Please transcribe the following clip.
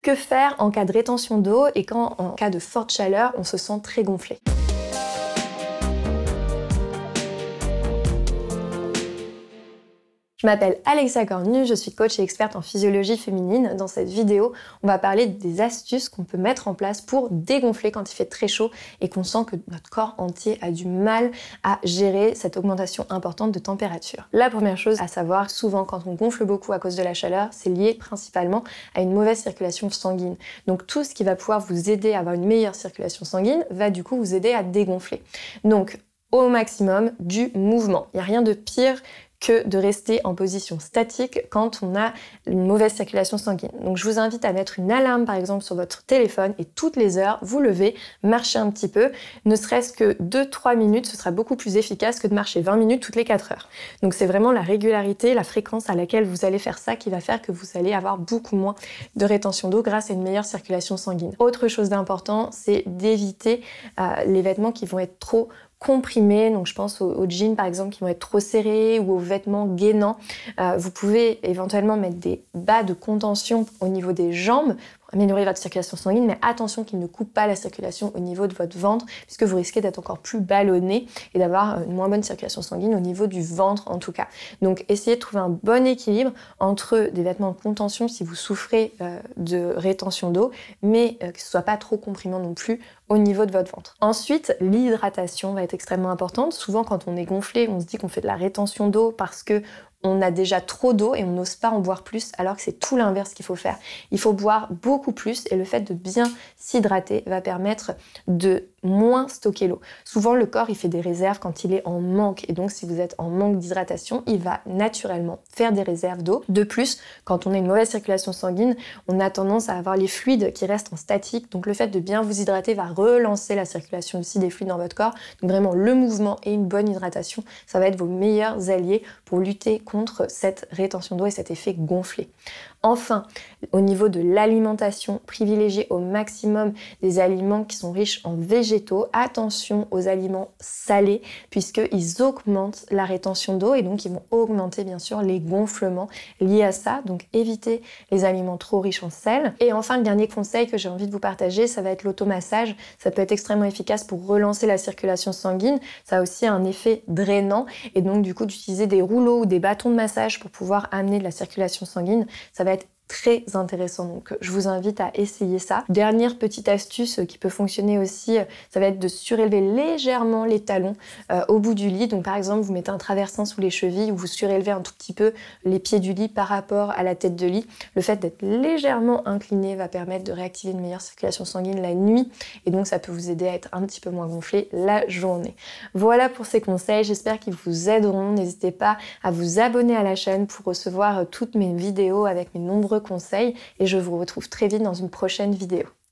Que faire en cas de rétention d'eau et quand, en cas de forte chaleur, on se sent très gonflé? Je m'appelle Alexa Cornu, je suis coach et experte en physiologie féminine. Dans cette vidéo, on va parler des astuces qu'on peut mettre en place pour dégonfler quand il fait très chaud et qu'on sent que notre corps entier a du mal à gérer cette augmentation importante de température. La première chose à savoir, souvent quand on gonfle beaucoup à cause de la chaleur, c'est lié principalement à une mauvaise circulation sanguine. Donc tout ce qui va pouvoir vous aider à avoir une meilleure circulation sanguine va du coup vous aider à dégonfler. Donc au maximum du mouvement. Il n'y a rien de pire que de rester en position statique quand on a une mauvaise circulation sanguine. Donc je vous invite à mettre une alarme par exemple sur votre téléphone et toutes les heures, vous levez, marchez un petit peu, ne serait-ce que 2-3 minutes, ce sera beaucoup plus efficace que de marcher 20 minutes toutes les 4 heures. Donc c'est vraiment la régularité, la fréquence à laquelle vous allez faire ça qui va faire que vous allez avoir beaucoup moins de rétention d'eau grâce à une meilleure circulation sanguine. Autre chose d'important, c'est d'éviter les vêtements qui vont être trop comprimés, donc je pense aux jeans par exemple qui vont être trop serrés ou aux vêtements gainants. Vous pouvez éventuellement mettre des bas de contention au niveau des jambes pour améliorer votre circulation sanguine, mais attention qu'ils ne coupent pas la circulation au niveau de votre ventre puisque vous risquez d'être encore plus ballonné et d'avoir une moins bonne circulation sanguine au niveau du ventre en tout cas. Donc essayez de trouver un bon équilibre entre des vêtements de contention si vous souffrez de rétention d'eau, mais que ce soit pas trop comprimant non plus au niveau de votre ventre. Ensuite, l'hydratation va être extrêmement importante. Souvent, quand on est gonflé, on se dit qu'on fait de la rétention d'eau parce que on a déjà trop d'eau et on n'ose pas en boire plus, alors que c'est tout l'inverse qu'il faut faire. Il faut boire beaucoup plus et le fait de bien s'hydrater va permettre de moins stocker l'eau. Souvent, le corps, il fait des réserves quand il est en manque et donc si vous êtes en manque d'hydratation, il va naturellement faire des réserves d'eau. De plus, quand on a une mauvaise circulation sanguine, on a tendance à avoir les fluides qui restent en statique, donc le fait de bien vous hydrater va relancer la circulation aussi des fluides dans votre corps. Donc vraiment, le mouvement et une bonne hydratation, ça va être vos meilleurs alliés pour lutter contre cette rétention d'eau et cet effet gonflé. Enfin, au niveau de l'alimentation, privilégiez au maximum des aliments qui sont riches en végétaux. Attention aux aliments salés puisqu'ils augmentent la rétention d'eau et donc ils vont augmenter bien sûr les gonflements liés à ça. Donc évitez les aliments trop riches en sel. Et enfin, le dernier conseil que j'ai envie de vous partager, ça va être l'automassage. Ça peut être extrêmement efficace pour relancer la circulation sanguine. Ça a aussi un effet drainant et donc du coup d'utiliser des rouleaux ou des bâtons de massage pour pouvoir amener de la circulation sanguine, ça va être très intéressant, donc je vous invite à essayer ça. Dernière petite astuce qui peut fonctionner aussi, ça va être de surélever légèrement les talons au bout du lit. Donc par exemple, vous mettez un traversin sous les chevilles ou vous surélevez un tout petit peu les pieds du lit par rapport à la tête de lit. Le fait d'être légèrement incliné va permettre de réactiver une meilleure circulation sanguine la nuit et donc ça peut vous aider à être un petit peu moins gonflé la journée. Voilà pour ces conseils, j'espère qu'ils vous aideront. N'hésitez pas à vous abonner à la chaîne pour recevoir toutes mes vidéos avec mes nombreux conseils et je vous retrouve très vite dans une prochaine vidéo.